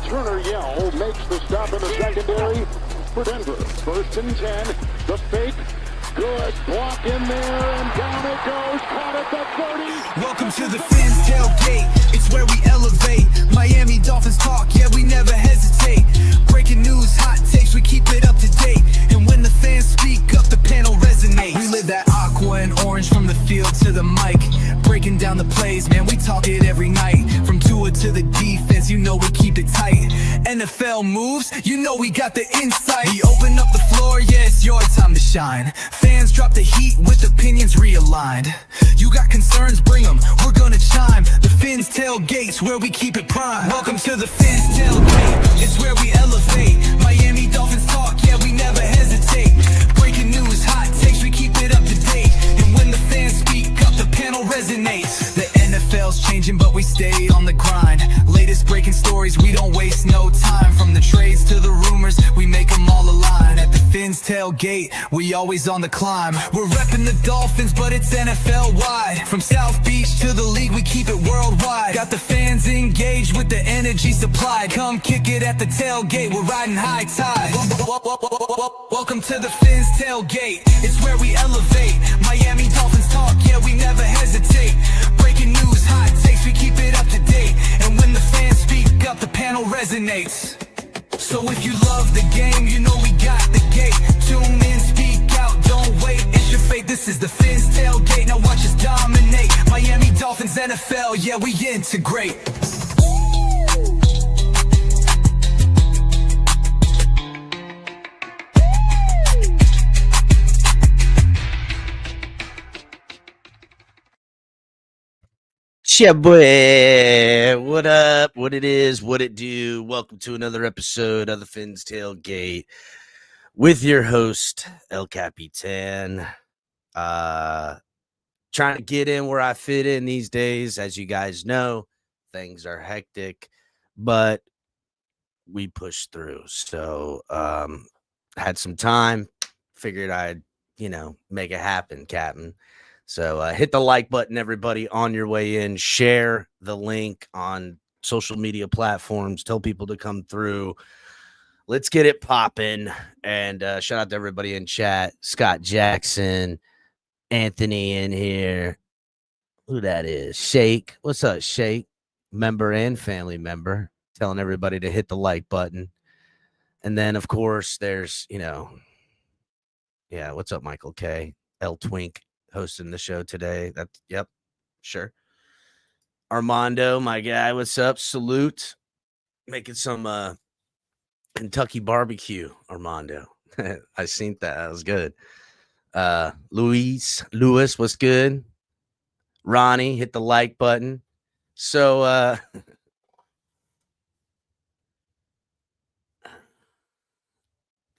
Turner Yell makes the stop in the secondary for Denver. 1st and 10. The fake. Good block in there, and down it goes. Caught at the 30. Welcome to the Fins tailgate. It's where we elevate. Miami Dolphins talk, yeah, we never hesitate. Breaking news, hot takes, we keep it up to date. And when the fans speak up, the panel resonates. We live that aqua and orange from the field to the mic. Breaking down the plays, man, we talk it every night. From Tua to the defense, you know we keep it tight. NFL moves, you know we got the insight. We open up the floor, yeah, it's your time to shine. Fans drop the heat with opinions realigned. You got concerns, bring them, we're gonna chime. The Fins tailgate's where we keep it prime. Welcome to the Fins tailgate, it's where we elevate. Miami Dolphins talk, yeah, we never hesitate. Breaking news, hot takes, we keep it up to date. And when the fans speak up, the panel resonates. The NFL's changing, but we stay on the grind. Latest breaking stories, we don't waste no time. From the trades to the rumors, we make them all align. At the Fins tailgate, we always on the climb. We're repping the Dolphins, but it's NFL wide. From South Beach to the league, we keep it worldwide. Got the fans engaged with the energy supplied. Come kick it at the tailgate, we're riding high tide. Welcome to the Fins tailgate, it's where we elevate. Miami Dolphins talk, yeah, we never hesitate. Breaking news, hot takes, we keep it up to date. And when the fans speak up, the panel resonates. So if you love the game, you know we got the gate. Tune in, speak out, don't wait, it's your fate. This is the Fins tailgate, now watch us dominate. Miami Dolphins, NFL, yeah, we integrate. Yeah, boy. What up? What it is? What it do? Welcome to another episode of the Fins Tailgate with your host El Capitan. Trying to get in where I fit in these days. As you guys know, things are hectic, but we push through. So had some time, figured I'd make it happen, Captain. So hit the like button, everybody, on your way in. Share the link on social media platforms. Tell people to come through. Let's get it popping. And shout out to everybody in chat. Scott Jackson, Anthony in here. Who that is? Shake. What's up, Shake? Member and family member. Telling everybody to hit the like button. And then, of course, there's, what's up, Michael K? L Twink. Hosting the show today. Sure. Armando, my guy, what's up? Salute. Making some Kentucky barbecue, Armando. I seen that. That was good. Lewis, what's good? Ronnie, hit the like button. So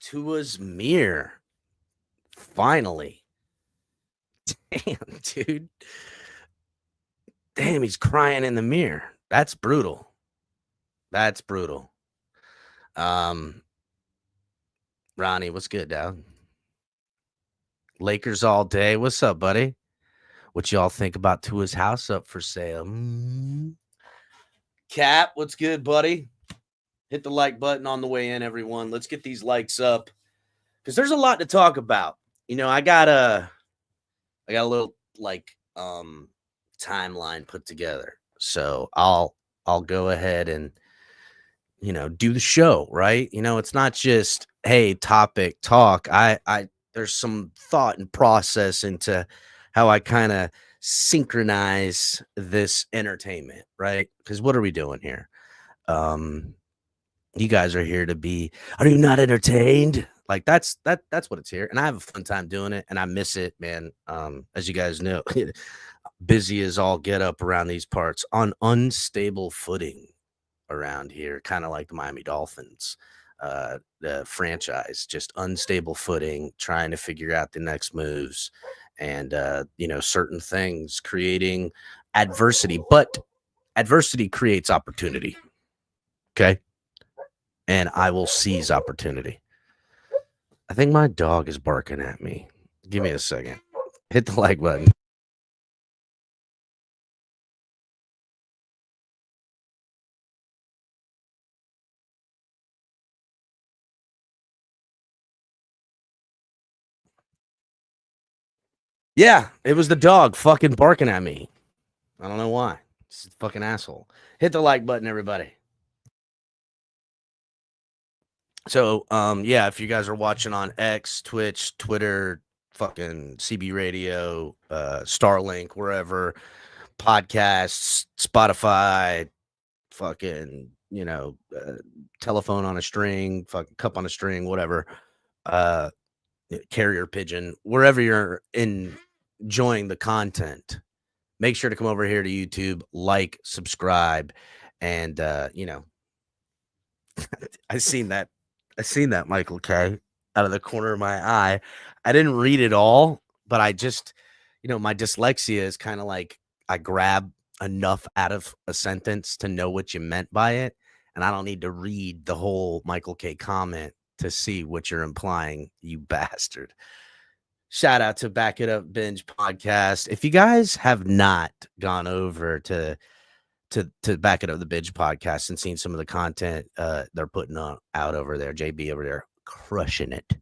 Tua's mirror. Finally. Damn, dude. Damn, he's crying in the mirror. That's brutal. Ronnie, what's good, dog? Lakers all day. What's up, buddy? What y'all think about Tua's house up for sale? Cap, what's good, buddy? Hit the like button on the way in, everyone. Let's get these likes up because there's a lot to talk about. I got a little timeline put together. So I'll go ahead and do the show, right? It's not just hey, topic talk. I there's some thought and process into how I kind of synchronize this entertainment, right? Because what are we doing here? You guys are here to be, are you not entertained? Like that's what it's here. And I have a fun time doing it and I miss it, man. As you guys know, busy as all get up around these parts on unstable footing around here, kind of like the Miami Dolphins, the franchise, just unstable footing, trying to figure out the next moves and, certain things, creating adversity, but adversity creates opportunity. Okay. And I will seize opportunity. I think my dog is barking at me. Give me a second. Hit the like button. Yeah, it was the dog fucking barking at me. I don't know why. It's a fucking asshole. Hit the like button, everybody. So, yeah, if you guys are watching on X, Twitch, Twitter, fucking CB Radio, Starlink, wherever, podcasts, Spotify, fucking, telephone on a string, fucking cup on a string, whatever, carrier pigeon, wherever you're enjoying the content, make sure to come over here to YouTube, like, subscribe, and I seen that Michael K out of the corner of my eye. I didn't read it all, but I just, my dyslexia is kind of like I grab enough out of a sentence to know what you meant by it, and I don't need to read the whole Michael K comment to see what you're implying, you bastard. Shout out to Back It Up Binge podcast. If you guys have not gone over to Back It Up the Binge podcast and seen some of the content they're putting out over there, JB over there crushing it.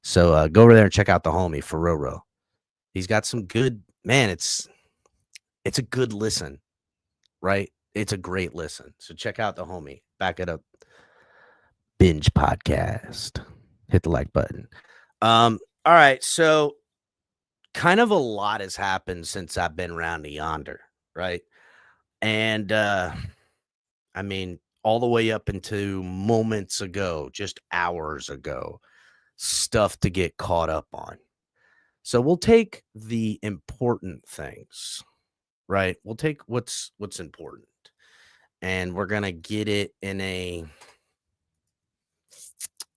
So go over there and check out the homie Ferroro. He's got some good, man. It's a good listen, right? It's a great listen. So check out the homie Back It Up Binge podcast. Hit the like button. All right, so kind of a lot has happened since I've been around to yonder, right? And I mean, all the way up into moments ago, just hours ago, stuff to get caught up on. So we'll take the important things, right? We'll take what's important, and we're gonna get it in a,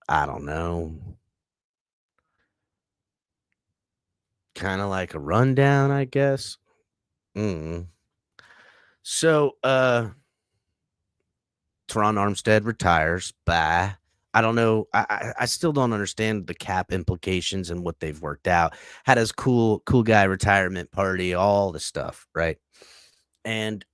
I don't know, kind of like a rundown, I guess. So, Terron Armstead retires. Bye. I don't know. I still don't understand the cap implications and what they've worked out. Had his cool guy retirement party, all the stuff, right? And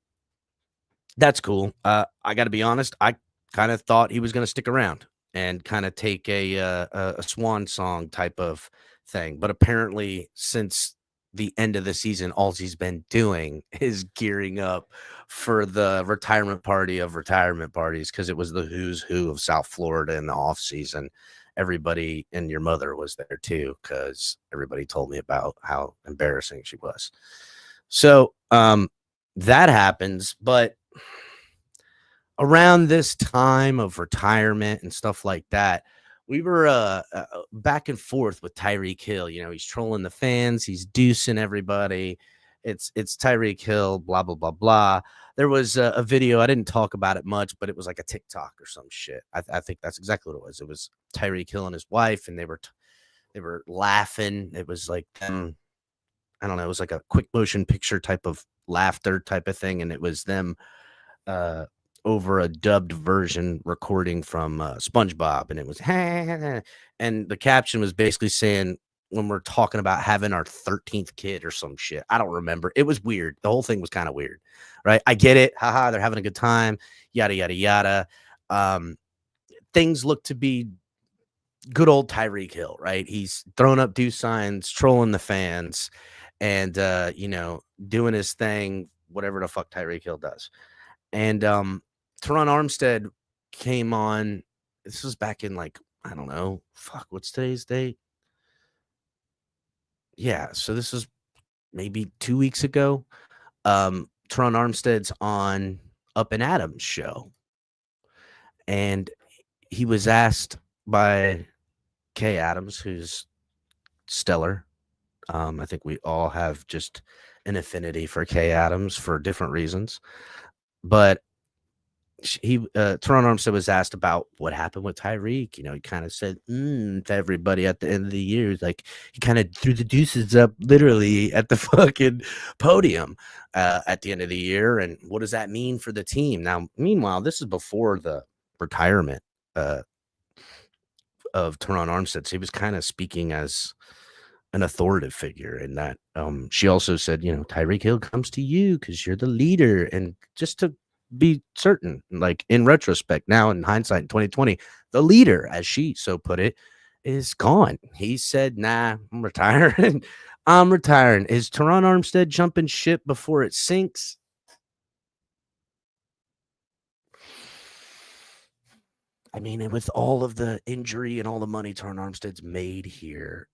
that's cool. I got to be honest. I kind of thought he was going to stick around and kind of take a swan song type of thing. But apparently, since the end of the season, all he's been doing is gearing up for the retirement party of retirement parties, because it was the who's who of South Florida in the off season. Everybody and your mother was there too, because everybody told me about how embarrassing she was. So that happens, but around this time of retirement and stuff like that, we were back and forth with Tyreek Hill. He's trolling the fans. He's deucing everybody. It's Tyreek Hill, blah, blah, blah, blah. There was a video. I didn't talk about it much, but it was like a TikTok or some shit. I think that's exactly what it was. It was Tyreek Hill and his wife, and they were laughing. It was like, I don't know. It was like a quick motion picture type of laughter type of thing. And it was them over a dubbed version recording from SpongeBob, and it was and the caption was basically saying, when we're talking about having our 13th kid or some shit. I don't remember. It was weird. The whole thing was kind of weird, right? I get it. Haha, they're having a good time, yada, yada, yada. Things look to be good old Tyreek Hill, right? He's throwing up do signs, trolling the fans, and doing his thing, whatever the fuck Tyreek Hill does. And Terron Armstead came on. This was back in, like, I don't know. Fuck, what's today's date? Yeah, so this was maybe 2 weeks ago. Terron Armstead's on Up and Adams' show, and he was asked by Kay Adams, who's stellar. I think we all have just an affinity for Kay Adams for different reasons, but Terron Armstead was asked about what happened with Tyreek. He kind of said to everybody at the end of the year, like, he kind of threw the deuces up literally at the fucking podium at the end of the year. And what does that mean for the team? Now, meanwhile, this is before the retirement of Terron Armstead. So he was kind of speaking as an authoritative figure in that. She also said, Tyreek Hill comes to you because you're the leader. And just to be certain, like, in retrospect, now in hindsight in 2020, the leader, as she so put it, is gone. He said, nah, I'm retiring. I'm retiring. Is Terron Armstead jumping ship before it sinks? I mean, with all of the injury and all the money Terron Armstead's made here,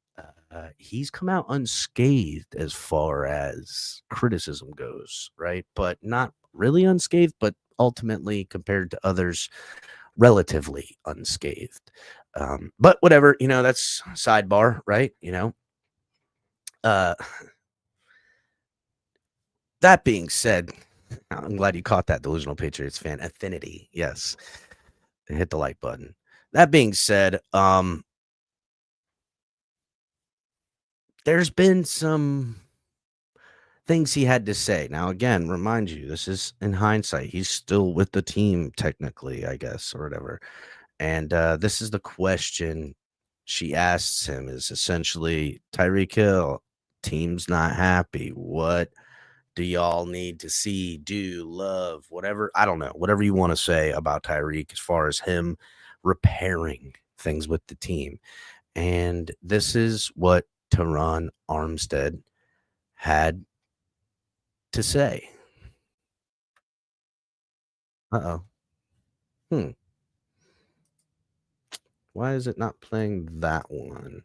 he's come out unscathed as far as criticism goes, right? But not really unscathed, but ultimately, compared to others, relatively unscathed. But whatever, that's sidebar, right? Uh, that being said, I'm glad you caught that, delusional Patriots fan. Affinity, yes. Hit the like button. That being said, there's been some things he had to say. Now, again, remind you, this is in hindsight. He's still with the team, technically, I guess, or whatever. And this is the question she asks him is essentially, Tyreek Hill, team's not happy. What do y'all need to see, do, love, whatever? I don't know. Whatever you want to say about Tyreek as far as him repairing things with the team. And this is what Terron Armstead had to say. Uh-oh. Why is it not playing that one?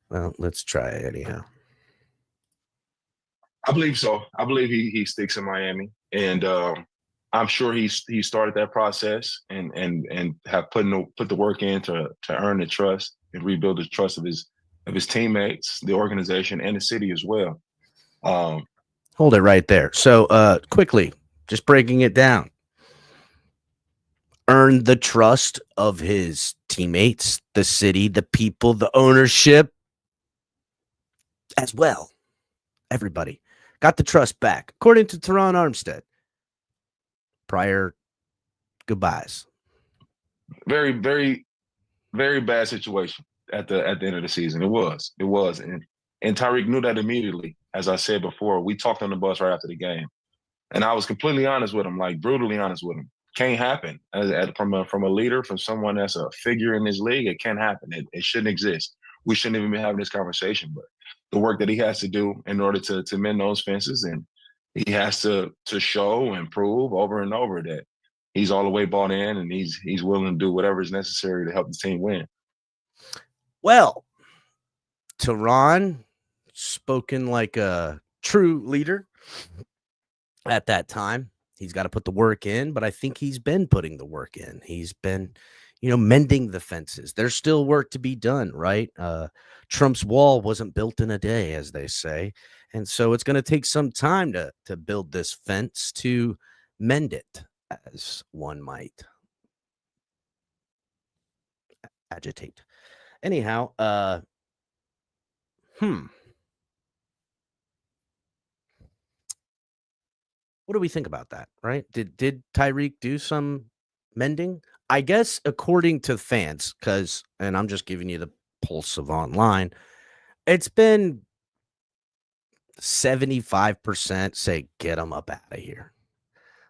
Well, let's try it anyhow. I believe so. I believe he sticks in Miami, and I'm sure he started that process and have put the work in to earn the trust and rebuild the trust of his teammates, the organization, and the city as well. Hold it right there. So quickly, just breaking it down. Earned the trust of his teammates, the city, the people, the ownership as well. Everybody got the trust back, according to Terron Armstead. Prior goodbyes. Very, very, very bad situation at the end of the season. It was, and Tyreek knew that immediately. As I said before, we talked on the bus right after the game, and I was completely honest with him, like brutally honest with him. Can't happen from a leader, from someone that's a figure in this league. It can't happen. It shouldn't exist. We shouldn't even be having this conversation. But the work that he has to do in order to mend those fences, and he has to show and prove over and over that he's all the way bought in, and he's willing to do whatever is necessary to help the team win. Well, Terron, spoken like a true leader at that time. He's got to put the work in, but I think he's been putting the work in. He's been, mending the fences. There's still work to be done, right? Trump's wall wasn't built in a day, as they say. And so it's going to take some time to build this fence, to mend it, as one might agitate. Anyhow, what do we think about that, right? Did Tyreek do some mending? I guess according to fans, and I'm just giving you the pulse of online, it's been 75% say get him up out of here.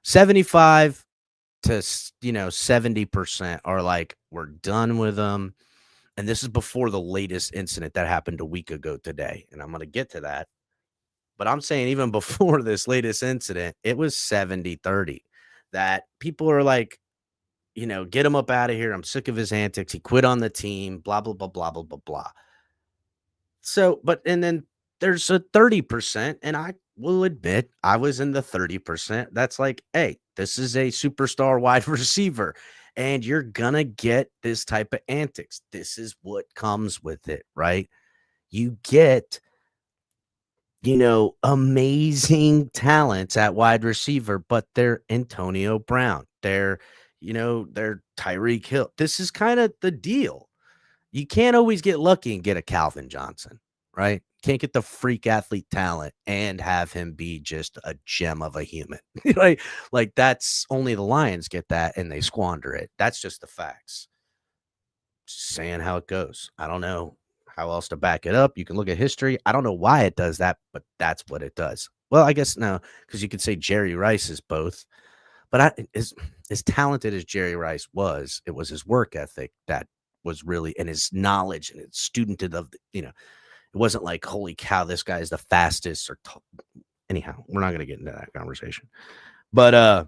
75 to 70% are like, we're done with him. And this is before the latest incident that happened a week ago today. And I'm going to get to that. But I'm saying even before this latest incident, it was 70-30 that people are like, get him up out of here. I'm sick of his antics. He quit on the team, blah, blah, blah, blah, blah, blah, blah. So, and then there's a 30%, and I will admit I was in the 30%. That's like, hey, this is a superstar wide receiver, and you're going to get this type of antics. This is what comes with it, right? You get amazing talents at wide receiver, but they're Antonio Brown. They're Tyreek Hill. This is kind of the deal. You can't always get lucky and get a Calvin Johnson, right? Can't get the freak athlete talent and have him be just a gem of a human. Right? Like that's only the Lions get that and they squander it. That's just the facts. Just saying how it goes. I don't know how else to back it up. You can look at history. I don't know why it does that, but that's what it does. Well, I guess no, because you could say Jerry Rice is both, But as talented as Jerry Rice was, it was his work ethic that was really, and his knowledge and his studented of, it wasn't like, holy cow, this guy is the fastest anyhow, we're not going to get into that conversation. But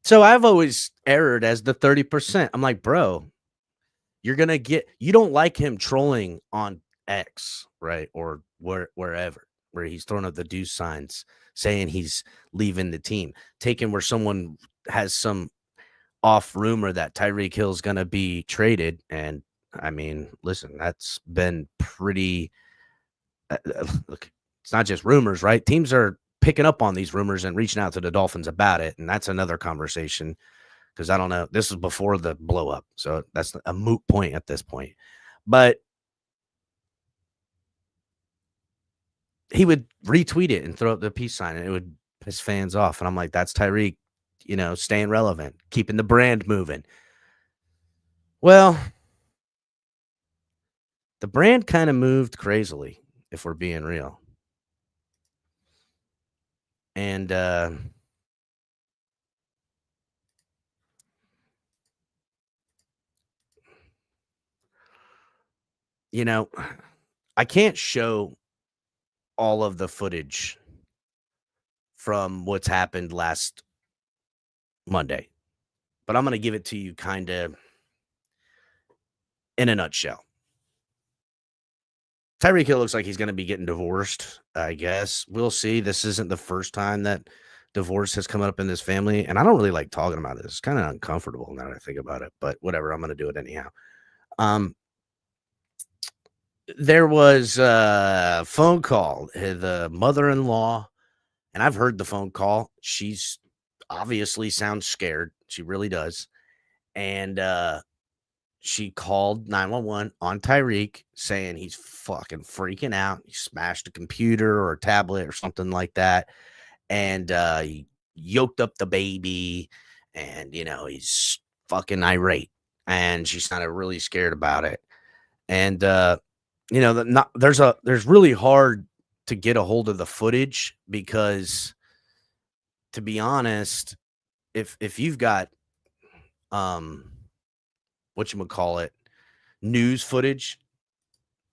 so I've always erred as the 30%. I'm like, bro, you don't like him trolling on X, right? Or wherever, where he's throwing up the deuce signs saying he's leaving the team, taking where someone has some off rumor that Tyreek Hill is going to be traded. And I mean, listen, that's been pretty, look, it's not just rumors, right? Teams are picking up on these rumors and reaching out to the Dolphins about it. And that's another conversation, because I don't know. This is before the blow up. So that's a moot point at this point. But he would retweet it and throw up the peace sign, and it would piss fans off. And I'm like, that's Tyreek, staying relevant, keeping the brand moving. Well, the brand kind of moved crazily, if we're being real. And I can't show all of the footage from what's happened last Monday, but I'm going to give it to you kind of in a nutshell. Tyreek Hill looks like he's going to be getting divorced, I guess. We'll see. This isn't the first time that divorce has come up in this family, and I don't really like talking about this. It's kind of uncomfortable now that I think about it, but whatever. I'm going to do it anyhow. There was a phone call, the mother-in-law, and I've heard the phone call. She's obviously sounds scared. She really does. And she called 911 on Tyreek, saying he's fucking freaking out. He smashed a computer or a tablet or something like that. And he yoked up the baby, and, he's fucking irate. And she sounded really scared about it. And, there's really hard to get a hold of the footage, because, to be honest, if you've got news footage,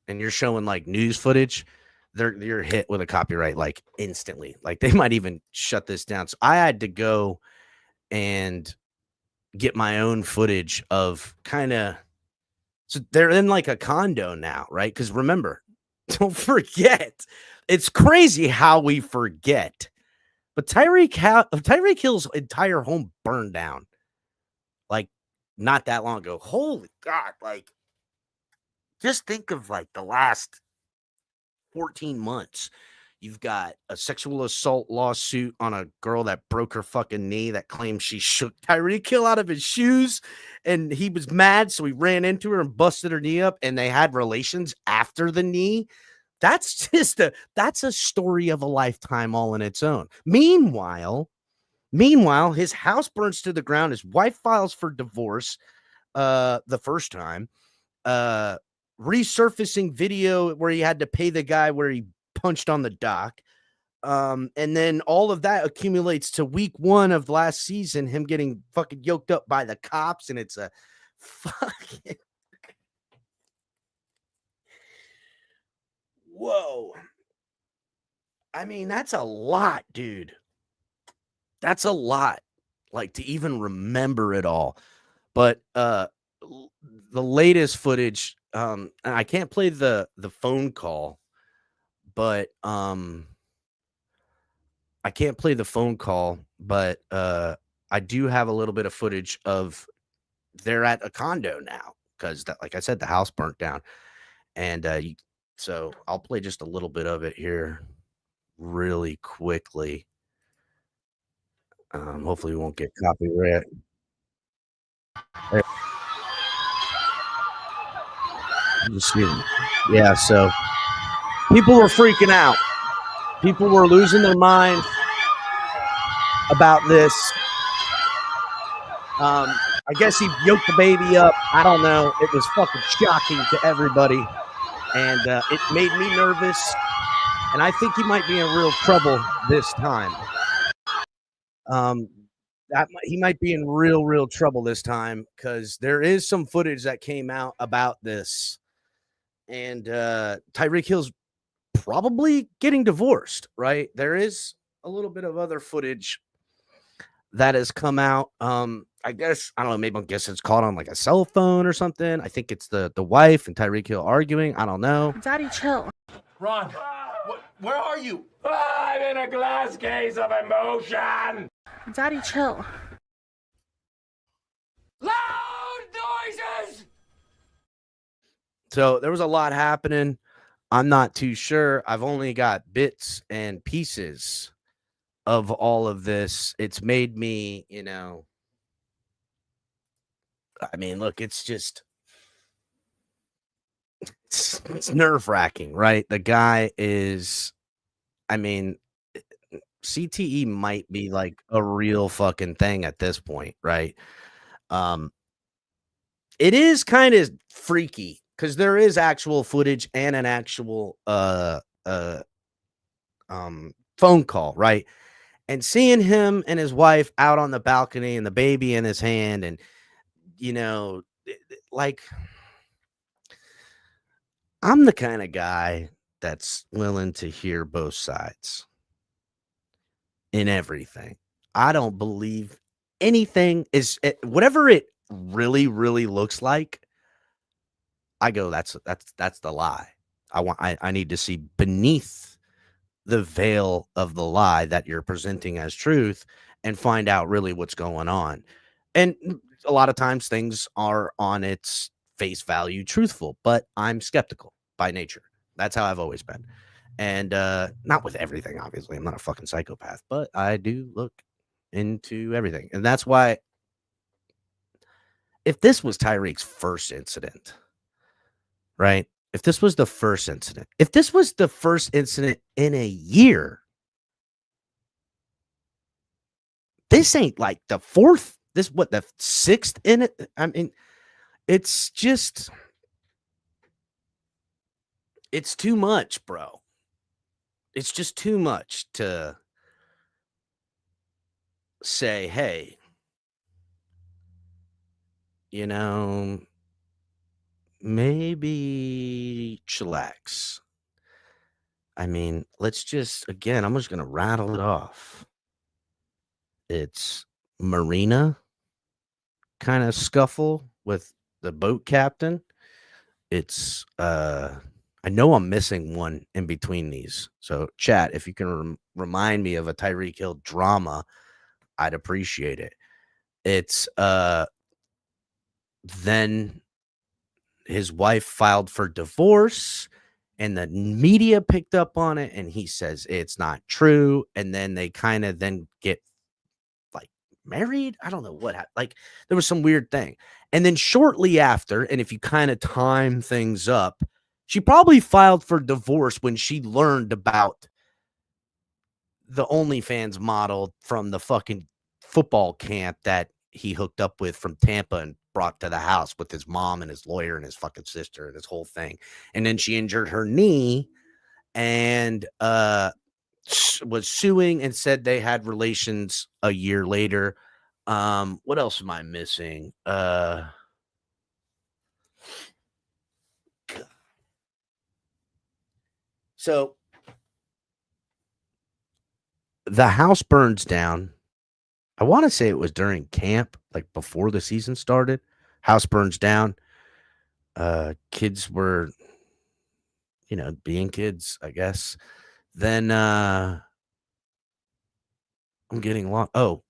and you're showing like news footage, you're hit with a copyright like instantly. Like, they might even shut this down. So I had to go and get my own footage of so they're in like a condo now, right? Because remember, don't forget, it's crazy how we forget. But Tyreek Hill's entire home burned down, like, not that long ago. Holy God! Like, just think of like the last 14 months. You've got a sexual assault lawsuit on a girl that broke her fucking knee, that claims she shook Tyreek Hill out of his shoes, and he was mad, so he ran into her and busted her knee up, and they had relations after the knee. That's a story of a lifetime all in its own. Meanwhile, his house burns to the ground. His wife files for divorce the first time. Resurfacing video where he had to pay the guy where he punched on the dock. And then all of that accumulates to week 1 of last season, him getting fucking yoked up by the cops, and it's a fucking whoa. I mean, that's a lot, dude. That's a lot, like, to even remember it all. But the latest footage, and I can't play the phone call, but I can't play the phone call, but I do have a little bit of footage of they're at a condo now, because, like I said, the house burnt down. And so I'll play just a little bit of it here really quickly. Hopefully we won't get copyright. Yeah, so people were freaking out. People were losing their mind about this. I guess he yoked the baby up. I don't know. It was fucking shocking to everybody. And it made me nervous. And I think he might be in real trouble this time. he might be in real trouble this time because there is some footage that came out about this, and Tyreek Hill's probably getting divorced, right? There is a little bit of other footage that has come out. I guess I don't know. Maybe I guess it's caught on like a cell phone or something. I think it's the wife and Tyreek Hill arguing. I don't know. Daddy, chill. Ron, where are you? I'm in a glass case of emotion. Daddy, chill. Loud noises. So there was a lot happening. I'm not too sure. I've only got bits and pieces of all of this. It's made me, I mean, look, it's just it's nerve-wracking, right? The guy is, I mean, CTE might be like a real fucking thing at this point, right? It is kind of freaky because there is actual footage and an actual phone call, right? And seeing him and his wife out on the balcony and the baby in his hand, and like, I'm the kind of guy that's willing to hear both sides in everything. I don't believe anything is whatever it really looks like. I go, that's the lie. I need to see beneath the veil of the lie that you're presenting as truth and find out really what's going on. And a lot of times things are on its face value truthful, but I'm skeptical by nature. That's how I've always been. And not with everything, obviously. I'm not a fucking psychopath, but I do look into everything. And that's why if this was Tyreek's first incident, right? If this was the first incident, if this was the first incident in a year, this ain't like the fourth, the sixth in it? I mean, it's just, it's too much, bro. It's just too much to say, hey, maybe chillax. I mean, let's just, again, I'm just going to rattle it off. It's Marina kind of scuffle with the boat captain. It's, I know I'm missing one in between these. So, chat, if you can remind me of a Tyreek Hill drama, I'd appreciate it. It's, then his wife filed for divorce and the media picked up on it and he says it's not true. And then they kind of then get like married. I don't know what happened. Like there was some weird thing. And then shortly after, and if you kind of time things up, she probably filed for divorce when she learned about the OnlyFans model from the fucking football camp that he hooked up with from Tampa and brought to the house with his mom and his lawyer and his fucking sister and his whole thing. And then she injured her knee and was suing and said they had relations a year later. What else am I missing? So the house burns down. I want to say it was during camp, like before the season started. House burns down. Kids were, being kids, I guess. Then I'm getting lost. Oh,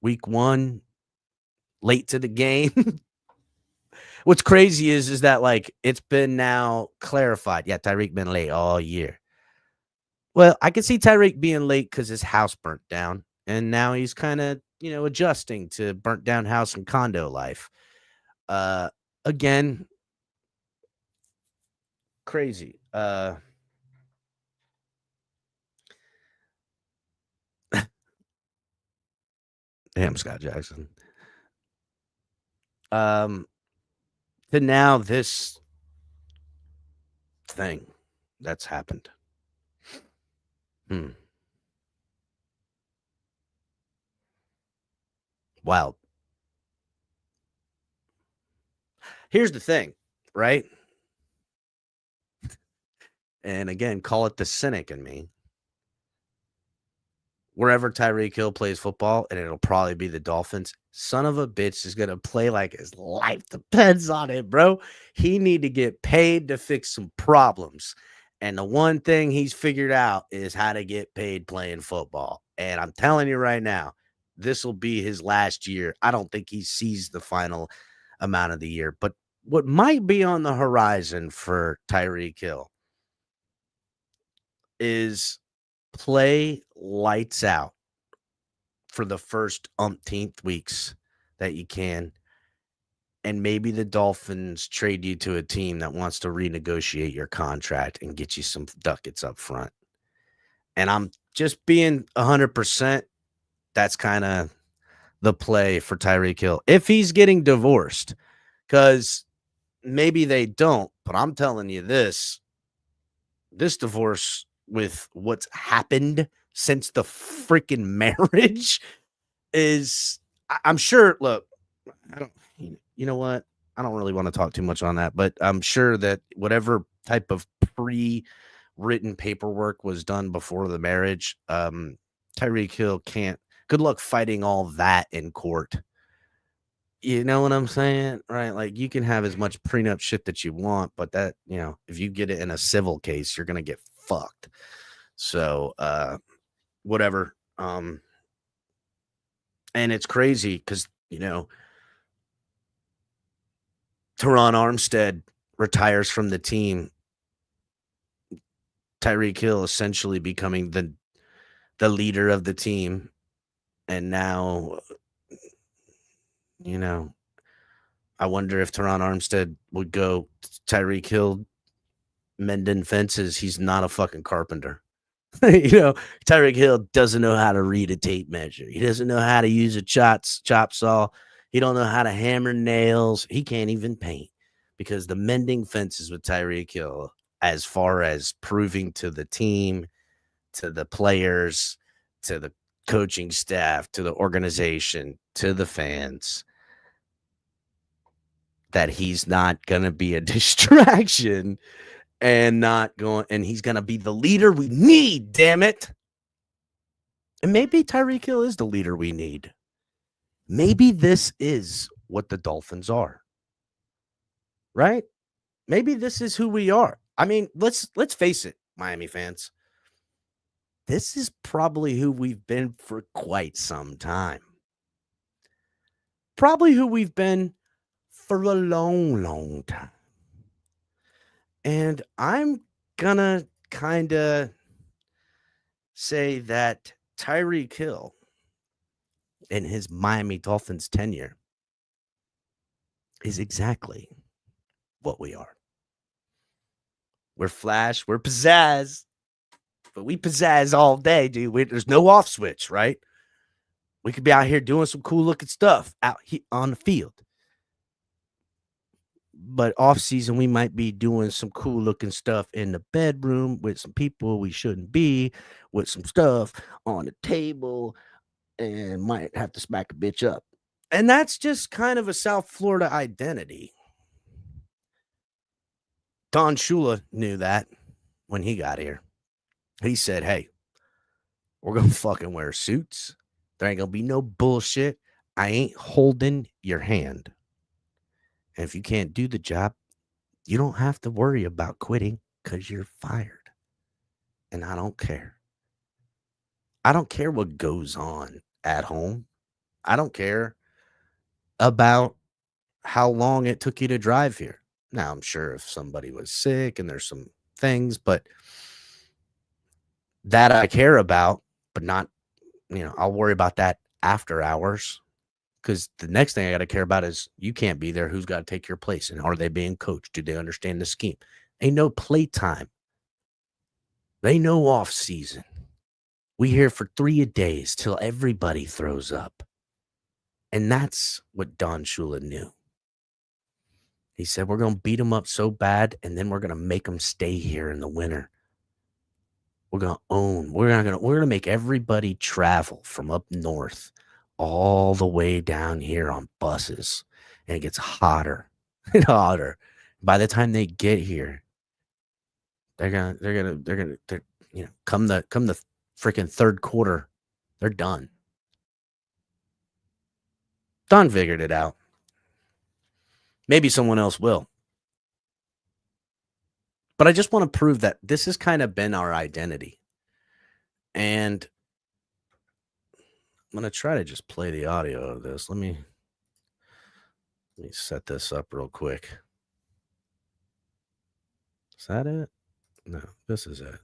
week 1, late to the game. What's crazy is that like it's been now clarified. Yeah, Tyreek been late all year. Well, I can see Tyreek being late because his house burnt down, and now he's kind of adjusting to burnt down house and condo life. Again, crazy. Damn, Scott Jackson. To now this thing that's happened. Wild. Here's the thing, right? And again, call it the cynic in me. Wherever Tyreek Hill plays football, and it'll probably be the Dolphins, son of a bitch is going to play like his life depends on it, bro. He need to get paid to fix some problems. And the one thing he's figured out is how to get paid playing football. And I'm telling you right now, this will be his last year. I don't think he sees the final amount of the year. But what might be on the horizon for Tyreek Hill is play lights out for the first umpteenth weeks that you can. And maybe the Dolphins trade you to a team that wants to renegotiate your contract and get you some ducats up front. And I'm just being 100%. That's kind of the play for Tyreek Hill. If he's getting divorced, because maybe they don't, but I'm telling you this divorce with what's happened since the freaking marriage is, I'm sure, look, you know what? I don't really want to talk too much on that, but I'm sure that whatever type of pre-written paperwork was done before the marriage, Tyreek Hill can't, good luck fighting all that in court. You know what I'm saying? Right? Like, you can have as much prenup shit that you want, but that, if you get it in a civil case, you're going to get fucked. So, whatever. And it's crazy because, Terron Armstead retires from the team. Tyreek Hill essentially becoming the leader of the team. And now, I wonder if Terron Armstead would go Tyreek Hill mending fences. He's not a fucking carpenter. Tyreek Hill doesn't know how to read a tape measure. He doesn't know how to use a chop saw. He don't know how to hammer nails. He can't even paint, because the mending fences with Tyreek Hill, as far as proving to the team, to the players, to the coaching staff, to the organization, to the fans, that he's not going to be a distraction and he's going to be the leader we need, damn it. And maybe Tyreek Hill is the leader we need. Maybe this is what the Dolphins are. Right? Maybe this is who we are. I mean, let's face it, Miami fans. This is probably who we've been for quite some time. Probably who we've been for a long, long time. And I'm gonna kind of say that Tyreek Hill in his Miami Dolphins tenure is exactly what we are. We're flash, we're pizzazz, but we pizzazz all day, dude. There's no off switch, right? We could be out here doing some cool looking stuff out here on the field. But off season, we might be doing some cool looking stuff in the bedroom with some people we shouldn't be, with some stuff on the table, and might have to smack a bitch up. And that's just kind of a South Florida identity. Don Shula knew that when he got here. He said, hey, we're going to fucking wear suits. There ain't going to be no bullshit. I ain't holding your hand. And if you can't do the job, you don't have to worry about quitting, because you're fired. And I don't care. I don't care what goes on at home. I don't care about how long it took you to drive here. Now, I'm sure if somebody was sick and there's some things, but that I care about, but not, I'll worry about that after hours. Because the next thing I got to care about is, you can't be there. Who's got to take your place? And are they being coached? Do they understand the scheme? Ain't no playtime. They know off season. We here for 3 days till everybody throws up. And that's what Don Shula knew. He said, we're going to beat them up so bad, and then we're going to make them stay here in the winter. We're going to own. We're going to make everybody travel from up north all the way down here on buses, and it gets hotter and hotter. By the time they get here, they're come the freaking third quarter, they're done. Don figured it out. Maybe someone else will. But I just want to prove that this has kind of been our identity. And I'm going to try to just play the audio of this. Let me set this up real quick. Is that it? No, this is it.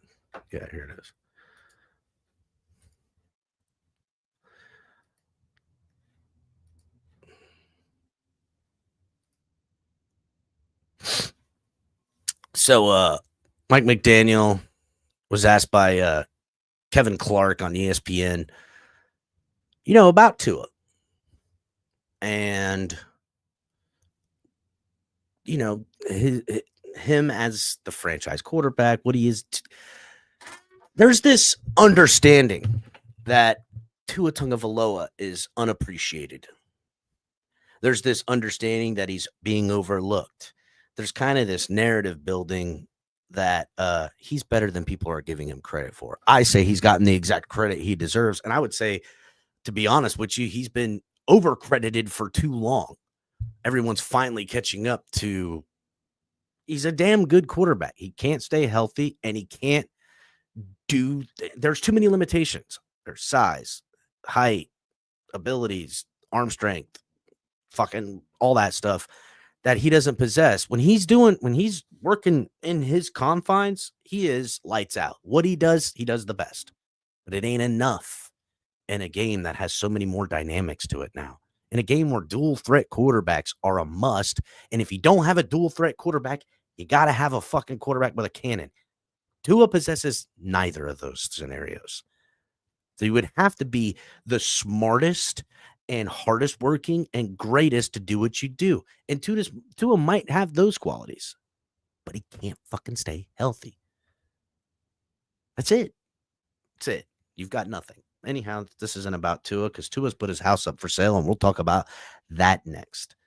Yeah, here it is. So Mike McDaniel was asked by Kevin Clark on ESPN, about Tua. And, him as the franchise quarterback, what he is. There's this understanding that Tua Tagovailoa is unappreciated. There's this understanding that he's being overlooked. There's kind of this narrative building that he's better than people are giving him credit for. I say he's gotten the exact credit he deserves. And I would say, to be honest with you, he's been overcredited for too long. Everyone's finally catching up to he's a damn good quarterback. He can't stay healthy, and he can't there's too many limitations. There's size, height, abilities, arm strength, fucking all that stuff that he doesn't possess. When he's working in his confines, he is lights out. What he does the best. But it ain't enough in a game that has so many more dynamics to it now. In a game where dual threat quarterbacks are a must, and if you don't have a dual threat quarterback, you got to have a fucking quarterback with a cannon. Tua possesses neither of those scenarios. So you would have to be the smartest and hardest working and greatest to do what you do. And Tua might have those qualities, but he can't fucking stay healthy. That's it. You've got nothing. Anyhow, this isn't about Tua because Tua's put his house up for sale, and we'll talk about that next.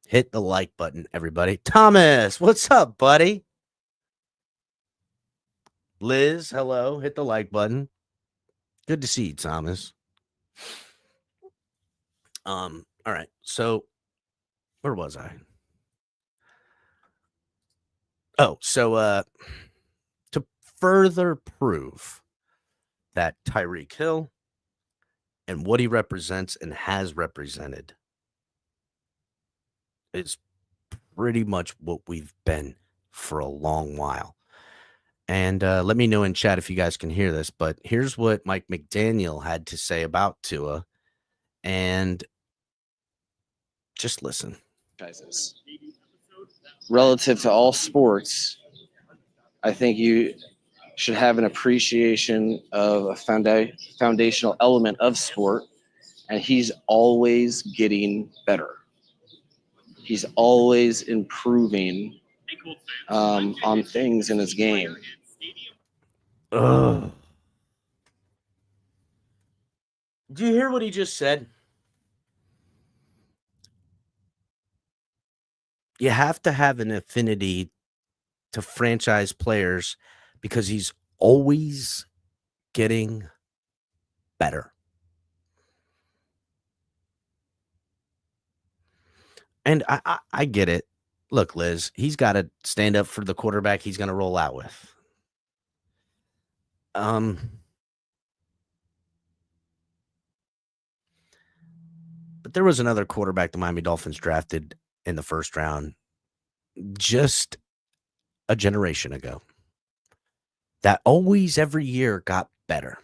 Hit the like button, everybody. Thomas, what's up, buddy? Liz, hello. Hit the like button. Good to see you, Thomas. All right. So where was I? Oh, so to further prove that Tyreek Hill and what he represents and has represented is pretty much what we've been for a long while. And let me know in chat if you guys can hear this, but here's what Mike McDaniel had to say about Tua, and just listen. Relative to all sports, I think you should have an appreciation of a foundational element of sport, and he's always getting better. He's always improving on things in his game. Ugh. Do you hear what he just said? You have to have an affinity to franchise players because he's always getting better. And I get it. Look, Liz, he's got to stand up for the quarterback he's going to roll out with. But there was another quarterback the Miami Dolphins drafted in the first round just a generation ago that always every year got better.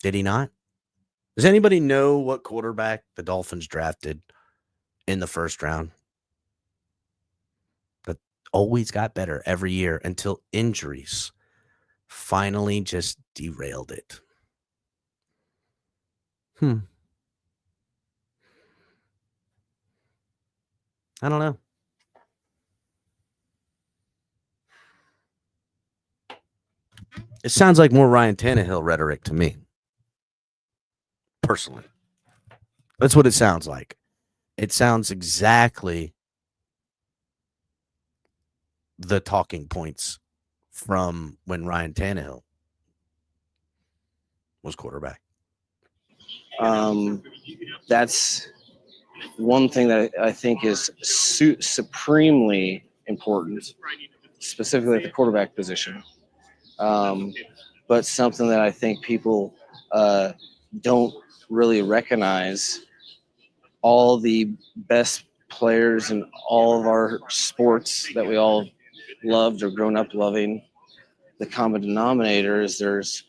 Did he not? Does anybody know what quarterback the Dolphins drafted in the first round that always got better every year until injuries finally just derailed it? I don't know. It sounds like more Ryan Tannehill rhetoric to me. personally. That's what it sounds like. It sounds exactly the talking points from when Ryan Tannehill was quarterback. That's one thing that I think is supremely important, specifically at the quarterback position. But something that I think people don't really recognize. All the best players in all of our sports that we all loved or grown up loving, the common denominator is there's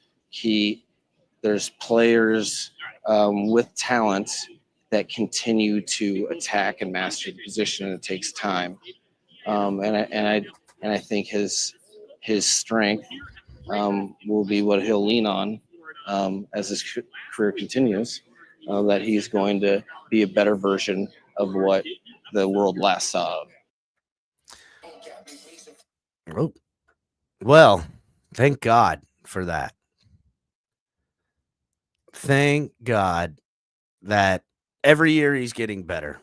players with talent that continue to attack and master the position, and it takes time. And I think his strength will be what he'll lean on as his career continues. That he's going to be a better version of what the world last saw. Oh, well, thank God for that. Thank God that every year he's getting better.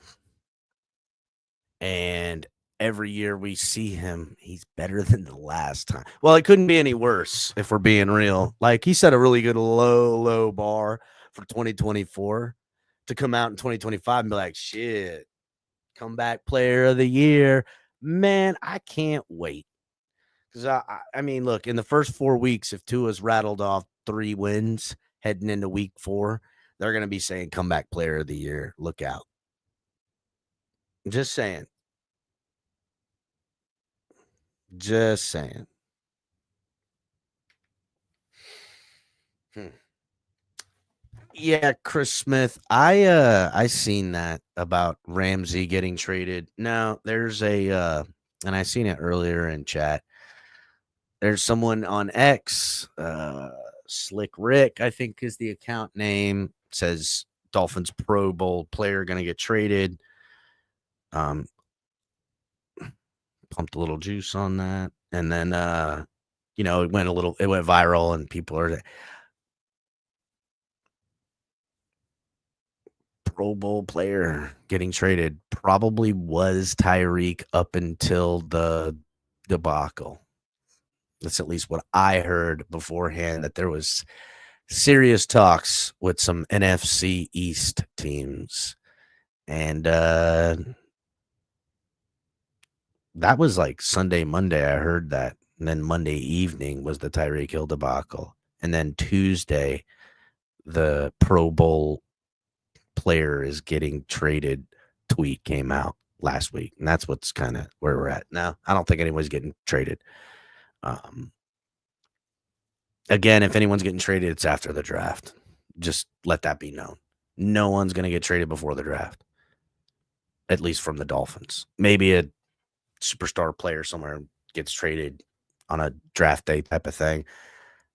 And every year we see him, he's better than the last time. Well, it couldn't be any worse if we're being real. Like, he set a really good low bar for 2024 to come out in 2025 and be like, shit, comeback player of the year. Man, I can't wait. Because, I mean, look, in the first 4 weeks, if Tua's rattled off 3 wins heading into week 4, they're going to be saying comeback player of the year. Look out. Just saying. Just saying. Yeah, Chris Smith. I seen that about Ramsey getting traded. Now, there's a and I seen it earlier in chat. There's someone on X, Slick Rick, I think is the account name, says Dolphins Pro Bowl player going to get traded. Pumped a little juice on that. And then it went viral and people are Pro Bowl player getting traded probably was Tyreek up until the debacle. That's at least what I heard beforehand, that there was serious talks with some NFC East teams. And that was like Sunday, Monday. I heard that. And then Monday evening was the Tyreek Hill debacle. And then Tuesday, the Pro Bowl player is getting traded tweet came out last week. And that's what's kind of where we're at now. I don't think anyone's getting traded. Again, if anyone's getting traded, it's after the draft. Just let that be known. No one's going to get traded before the draft, at least from the Dolphins. Maybe a superstar player somewhere gets traded on a draft day type of thing.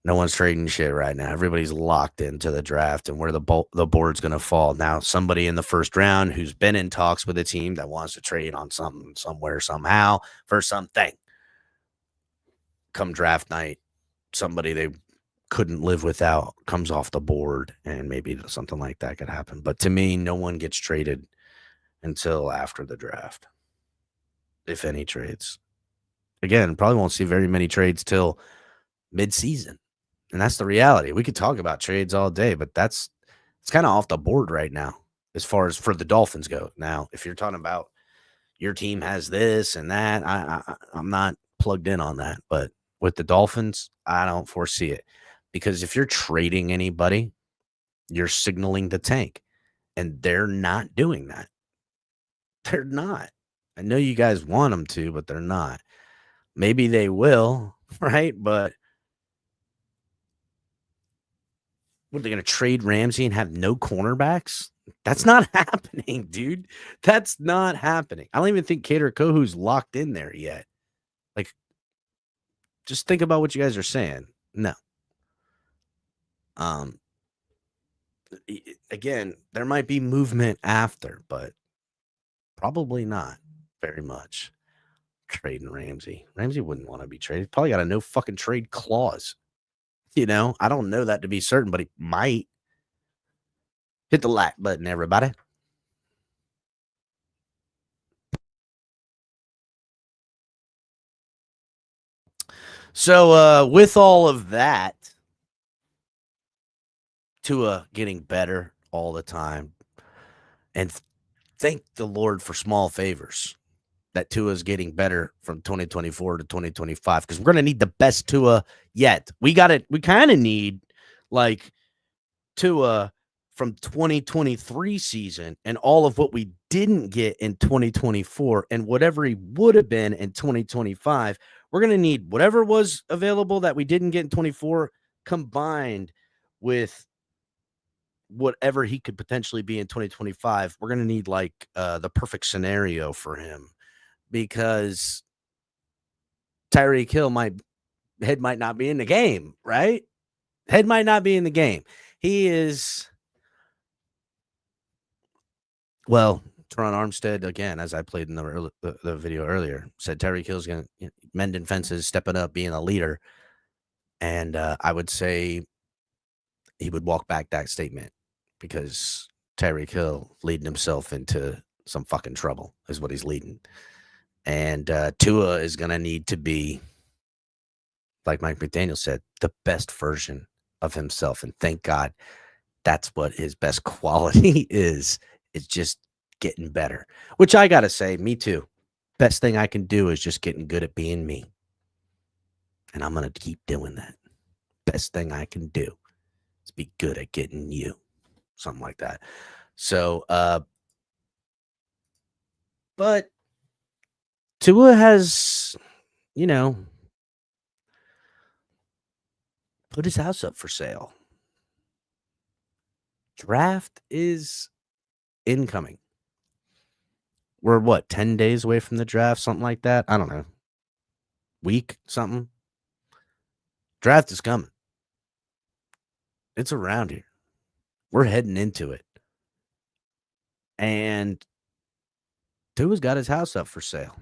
No one's trading shit right now. Everybody's locked into the draft and where the board's going to fall. Now, somebody in the first round who's been in talks with a team that wants to trade on something, somewhere, somehow, for something. Come draft night, somebody they couldn't live without comes off the board, and maybe something like that could happen. But to me, no one gets traded until after the draft, if any trades. Again, probably won't see very many trades till mid-season. And that's the reality. We could talk about trades all day, but it's kind of off the board right now as far as for the Dolphins go. Now, if you're talking about your team has this and that, I'm not plugged in on that. But with the Dolphins, I don't foresee it. Because if you're trading anybody, you're signaling the tank. And they're not doing that. They're not. I know you guys want them to, but they're not. Maybe they will, right? But what, are they going to trade Ramsey and have no cornerbacks? That's not happening, dude. That's not happening. I don't even think Kader Kohu's locked in there yet. Like, just think about what you guys are saying. No. Again, there might be movement after, but probably not very much. Trading Ramsey. Ramsey wouldn't want to be traded. Probably got a no fucking trade clause. I don't know that to be certain, but he might. Hit the like button, everybody. So with all of that, Tua getting better all the time, and thank the Lord for small favors that Tua is getting better from 2024 to 2025, because we're going to need the best Tua yet. We kind of need like Tua from 2023 season and all of what we didn't get in 2024 and whatever he would have been in 2025. We're going to need whatever was available that we didn't get in 24 combined with whatever he could potentially be in 2025. We're going to need like the perfect scenario for him, because Tyreek Hill might not be in the game, right? Head might not be in the game. He is, well, Terron Armstead, again, as I played in the video earlier, said Tyreek Hill's going to mending fences, stepping up, being a leader. And I would say he would walk back that statement, because Tyreek Hill leading himself into some fucking trouble is what he's leading. And Tua is going to need to be, like Mike McDaniel said, the best version of himself. And thank God that's what his best quality is. It's just getting better, which I got to say, me too. Best thing I can do is just getting good at being me. And I'm going to keep doing that. Best thing I can do is be good at getting you. Something like that. So, but Tua has, put his house up for sale. Draft is incoming. We're 10 days away from the draft, something like that. I don't know. Week, something. Draft is coming. It's around here. We're heading into it. And Tua's got his house up for sale.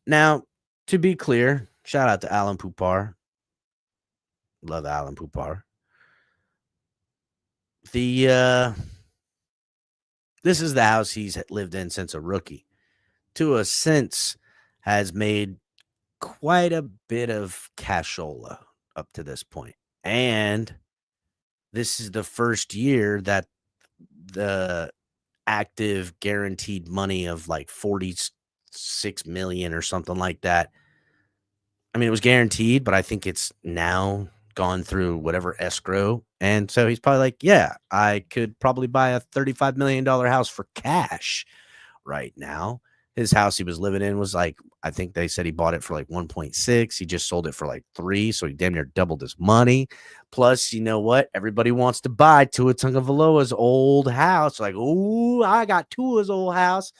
Now, to be clear, shout out to Alan Poupar. Love Alan Poupar. This is the house he's lived in since a rookie. Tua since has made quite a bit of cashola up to this point. And this is the first year that the active guaranteed money of like $46 million or something like that. I mean, it was guaranteed, but I think it's now gone through whatever escrow. And so he's probably like, yeah, I could probably buy a $35 million house for cash right now. His house he was living in was like, I think they said he bought it for like 1.6. He just sold it for like 3. So he damn near doubled his money. Plus, you know what? Everybody wants to buy Tua Tagovailoa's old house. Like, oh, I got Tua's old house.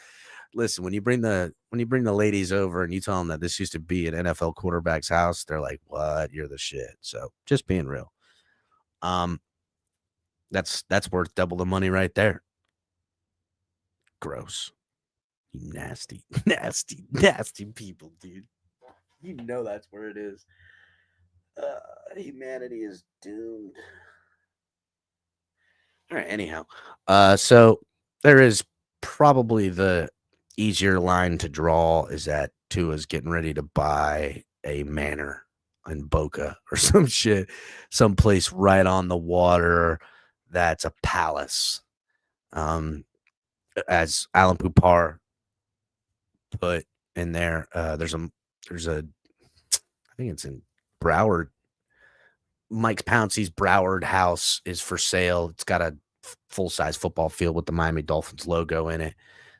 Listen, when you bring the ladies over and you tell them that this used to be an NFL quarterback's house, they're like, what? You're the shit. So just being real. That's worth double the money right there. Gross. You nasty, nasty, nasty people, dude. You know that's where it is. Humanity is doomed. All right, anyhow. So there is probably the easier line to draw is that Tua's getting ready to buy a manor in Boca or some shit, someplace right on the water that's a palace. As Alan Poupar put in there, there's a I think it's in Broward. Mike Pouncey's Broward house is for sale. It's got a full-size football field with the Miami Dolphins logo in it.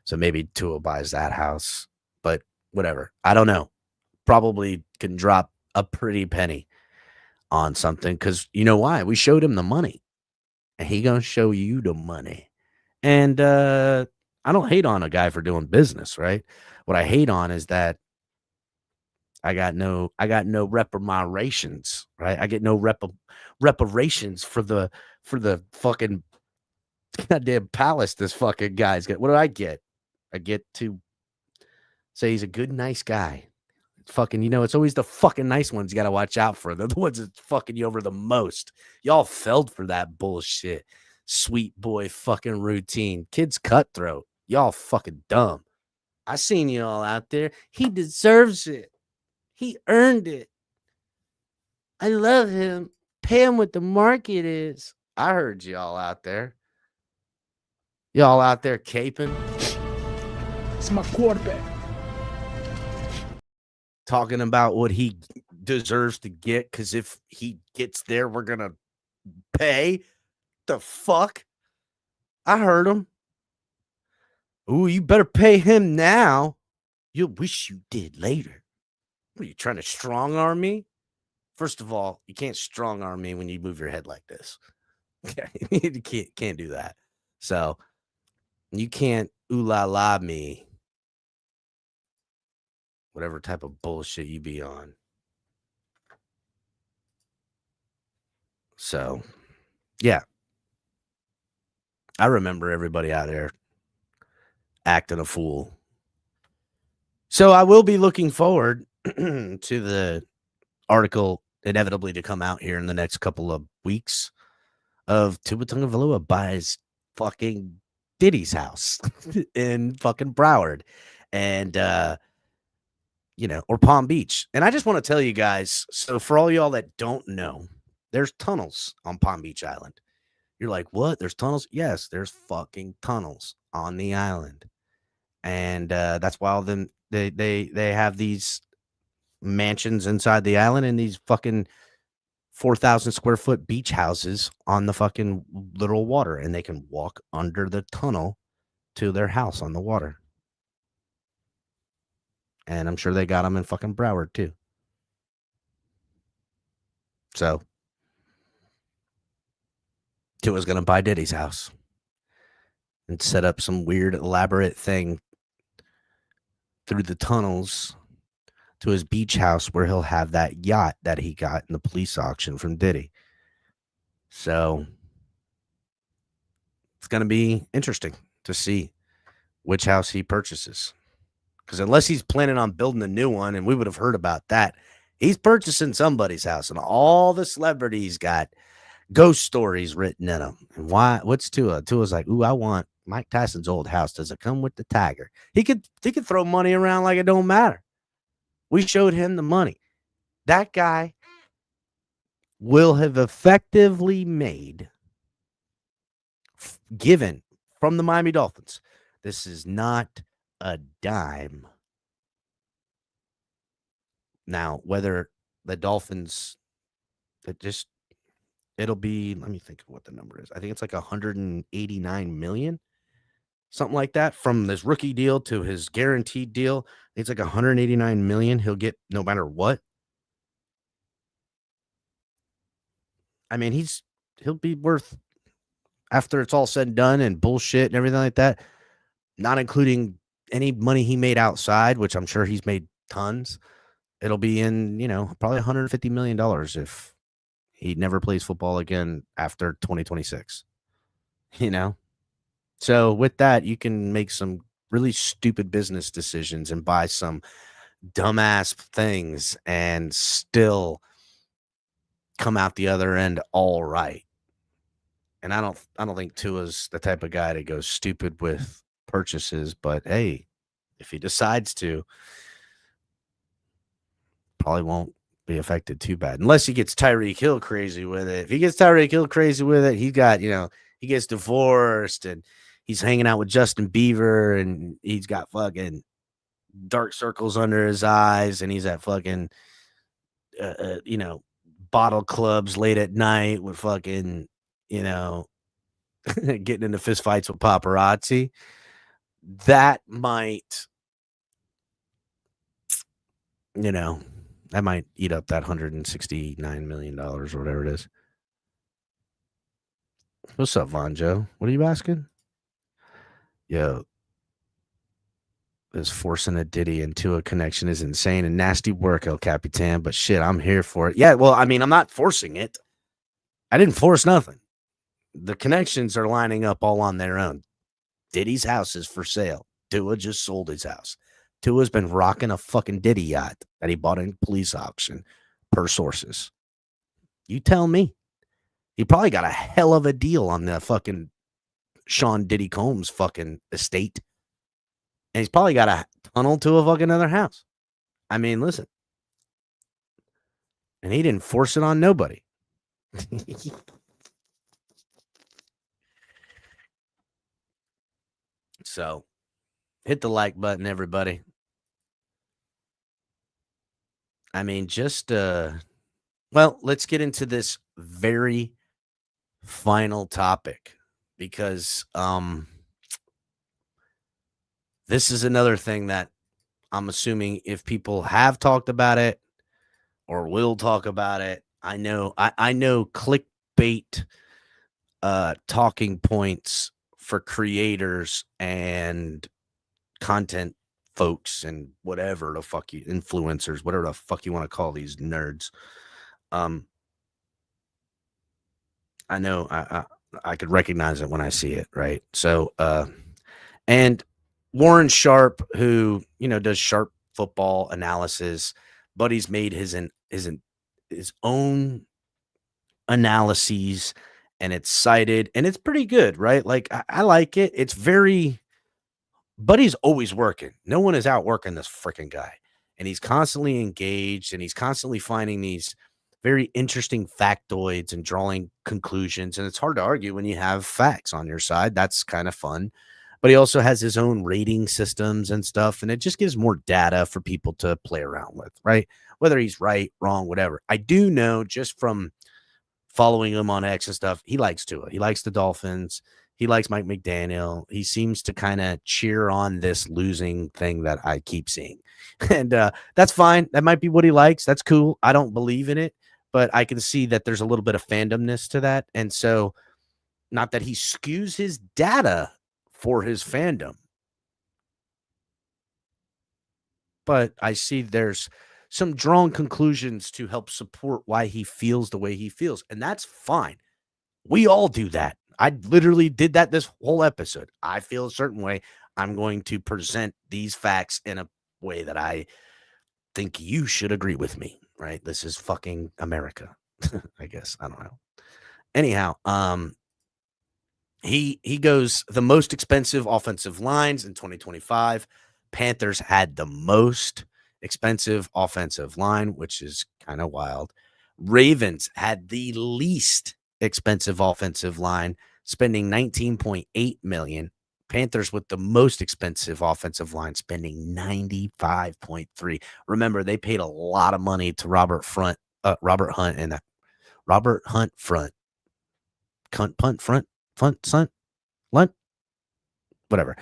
So maybe Tua buys that house, but whatever. I don't know. Probably can drop a pretty penny on something, because you know why? We showed him the money, and he gonna show you the money. And I don't hate on a guy for doing business, right? What I hate on is that I got no reparations, right? I get no reparations for the fucking goddamn palace this fucking guy's got. What do I get? I get to say he's a good, nice guy. Fucking, it's always the fucking nice ones you got to watch out for. They're the ones that fucking you over the most. Y'all fell for that bullshit. sweet boy fucking routine. Kid's cutthroat. Y'all fucking dumb. I seen y'all out there. He deserves it. He earned it. I love him. Pay him what the market is. I heard y'all out there. Y'all out there caping. It's my quarterback. Talking about what he deserves to get, because if he gets there, we're going to pay. The fuck? I heard him. Ooh, you better pay him now. You'll wish you did later. What are you trying to strong arm me? First of all, you can't strong arm me when you move your head like this. You can't do that. So you can't ooh la la me. Whatever type of bullshit you be on. So, yeah. I remember everybody out there acting a fool. So I will be looking forward to the article inevitably to come out here in the next couple of weeks of Tua Tagovailoa buys fucking Diddy's house in fucking Broward and or Palm Beach. And I just want to tell you guys, so for all y'all that don't know, there's tunnels on Palm Beach Island. You're like, what? There's tunnels? Yes, there's fucking tunnels on the island. And that's why all them they have these mansions inside the island and these fucking 4,000 square foot beach houses on the fucking little water, and they can walk under the tunnel to their house on the water. And I'm sure they got them in fucking Broward too. So Tua's gonna buy Diddy's house and set up some weird elaborate thing through the tunnels to his beach house where he'll have that yacht that he got in the police auction from Diddy. So it's going to be interesting to see which house he purchases. Because unless he's planning on building a new one, and we would have heard about that, he's purchasing somebody's house. And all the celebrities got ghost stories written in them. And why? What's Tua? Tua's like, ooh, I want Mike Tyson's old house. Does it come with the tiger? He could throw money around like it don't matter. We showed him the money. That guy will have effectively made, given from the Miami Dolphins. This is not a dime. Now, whether the Dolphins, it'll be, let me think of what the number is. I think it's like 189 million. Something like that, from this rookie deal to his guaranteed deal. It's like 189 million he'll get no matter what. I mean, he'll be worth, after it's all said and done and bullshit and everything like that, not including any money he made outside, which I'm sure he's made tons. It'll be in, probably $150 million if he never plays football again after 2026. So with that, you can make some really stupid business decisions and buy some dumbass things and still come out the other end all right. And I don't think Tua's the type of guy to go stupid with purchases, but hey, if he decides to, probably won't be affected too bad unless he gets Tyreek Hill crazy with it. If he gets Tyreek Hill crazy with it, he got, he gets divorced and he's hanging out with Justin Bieber and he's got fucking dark circles under his eyes and he's at fucking, bottle clubs late at night with fucking, getting into fist fights with paparazzi. That might, that might eat up that $169 million or whatever it is. What's up, Von Joe? What are you asking? Yo, this forcing a Diddy into a connection is insane and nasty work, El Capitan, but shit, I'm here for it. Yeah, well, I mean, I'm not forcing it. I didn't force nothing. The connections are lining up all on their own. Diddy's house is for sale. Tua just sold his house. Tua's been rocking a fucking Diddy yacht that he bought in police auction, per sources. You tell me. He probably got a hell of a deal on the fucking Sean Diddy Combs fucking estate. And he's probably got a tunnel to a fucking other house. I mean, listen. And he didn't force it on nobody. So, hit the like button, everybody. I mean, just well, let's get into this very final topic because this is another thing that I'm assuming if people have talked about it or will talk about it, I know clickbait talking points for creators and content folks and whatever the fuck you influencers, whatever the fuck you want to call these nerds. I know I could recognize it when I see it, right? So and Warren Sharp, who does Sharp football analysis, but he's made his own analyses, and it's cited, and it's pretty good, right? Like I like it. It's very, Buddy's always working. No one is out working this freaking guy, and he's constantly engaged, and he's constantly finding these very interesting factoids and drawing conclusions. And it's hard to argue when you have facts on your side. That's kind of fun. But he also has his own rating systems and stuff, and it just gives more data for people to play around with, right? Whether he's right, wrong, whatever. I do know just from following him on X and stuff, he likes Tua. He likes the Dolphins. He likes Mike McDaniel. He seems to kind of cheer on this losing thing that I keep seeing. And that's fine. That might be what he likes. That's cool. I don't believe in it, but I can see that there's a little bit of fandomness to that. And so, not that he skews his data for his fandom, but I see there's some drawn conclusions to help support why he feels the way he feels. And that's fine. We all do that. I literally did that this whole episode. I feel a certain way. I'm going to present these facts in a way that I think you should agree with me, right? This is fucking America, I guess. I don't know. Anyhow, he goes the most expensive offensive lines in 2025. Panthers had the most expensive offensive line, which is kind of wild. Ravens had the least expensive offensive line, spending $19.8 million. Panthers with the most expensive offensive line, spending $95.3. Remember, they paid a lot of money to Robert Hunt and that Robert Hunt front. Punt front, lunt, whatever.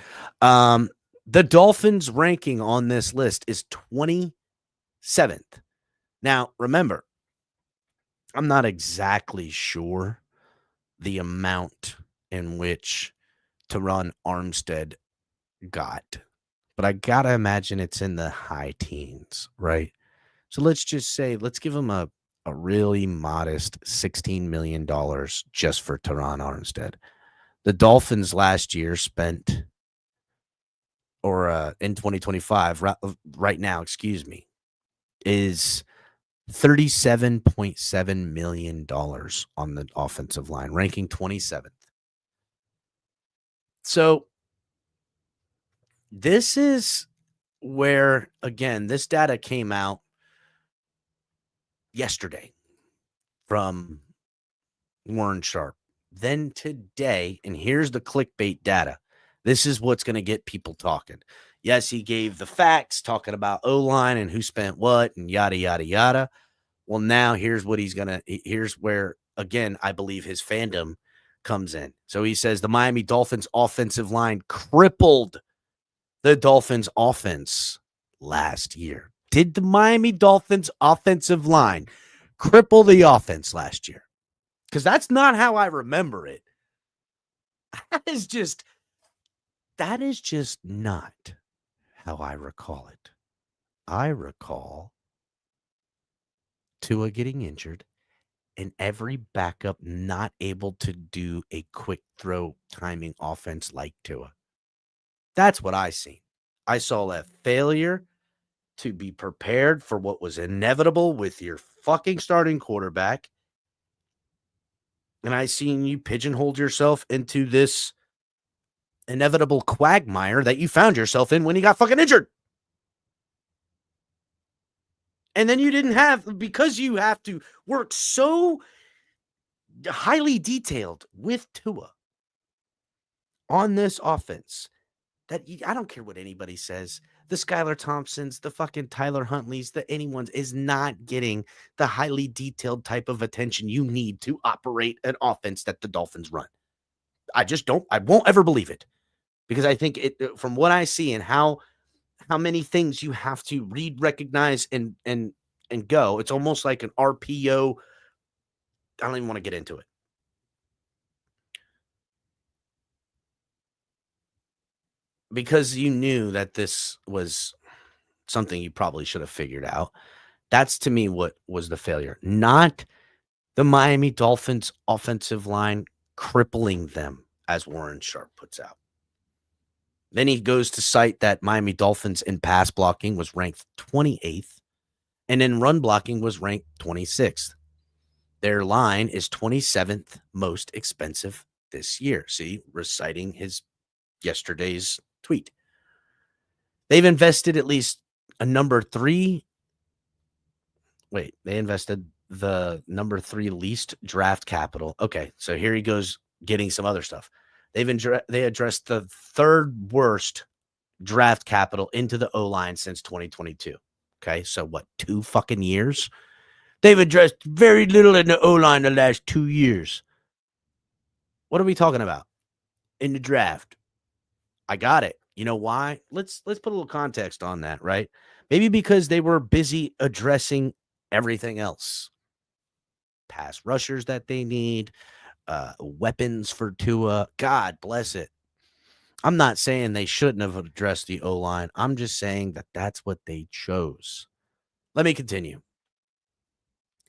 The Dolphins ranking on this list is 27th. Now, remember, I'm not exactly sure the amount in which Terron Armstead got, but I gotta imagine it's in the high teens, right? So let's just say, let's give him a really modest $16 million just for Terron Armstead. The Dolphins last year spent, or in 2025, right now, is $37.7 million on the offensive line, ranking 27th. So this is where, again, this data came out yesterday from Warren Sharp. Then today, and here's the clickbait data. This is what's going to get people talking. Yes, he gave the facts talking about O-line and who spent what and yada, yada, yada. Well, now here's where, again, I believe his fandom comes in. So he says the Miami Dolphins offensive line crippled the Dolphins offense last year. Did the Miami Dolphins offensive line cripple the offense last year? Because that's not how I remember it. That is just not how I recall it. I recall Tua getting injured and every backup not able to do a quick throw timing offense like Tua. That's what I seen. I saw a failure to be prepared for what was inevitable with your fucking starting quarterback. And I seen you pigeonhole yourself into this inevitable quagmire that you found yourself in when he got fucking injured. And then you didn't have, because you have to work so highly detailed with Tua on this offense that I don't care what anybody says. The Skylar Thompsons, the fucking Tyler Huntleys, the anyone's is not getting the highly detailed type of attention you need to operate an offense that the Dolphins run. I won't ever believe it, because I think it, from what I see and how many things you have to read, recognize, and go, it's almost like an RPO. I don't even want to get into it. Because you knew that this was something you probably should have figured out. That's, to me, what was the failure. Not the Miami Dolphins offensive line crippling them, as Warren Sharp puts out. Then he goes to cite that Miami Dolphins in pass blocking was ranked 28th, and in run blocking was ranked 26th. Their line is 27th most expensive this year. See, reciting his yesterday's tweet. They've invested at least a number 3. Wait, they invested the number 3 least draft capital. Okay, so here he goes getting some other stuff. They addressed the 3rd worst draft capital into the O-line since 2022. Okay, so what, 2 fucking years? They've addressed very little in the O-line the last 2 years. What are we talking about in the draft? I got it. You know why? Let's put a little context on that, right? Maybe because they were busy addressing everything else. Pass rushers that they need, weapons for Tua. God bless it. I'm not saying they shouldn't have addressed the O-line. I'm just saying that that's what they chose. Let me continue.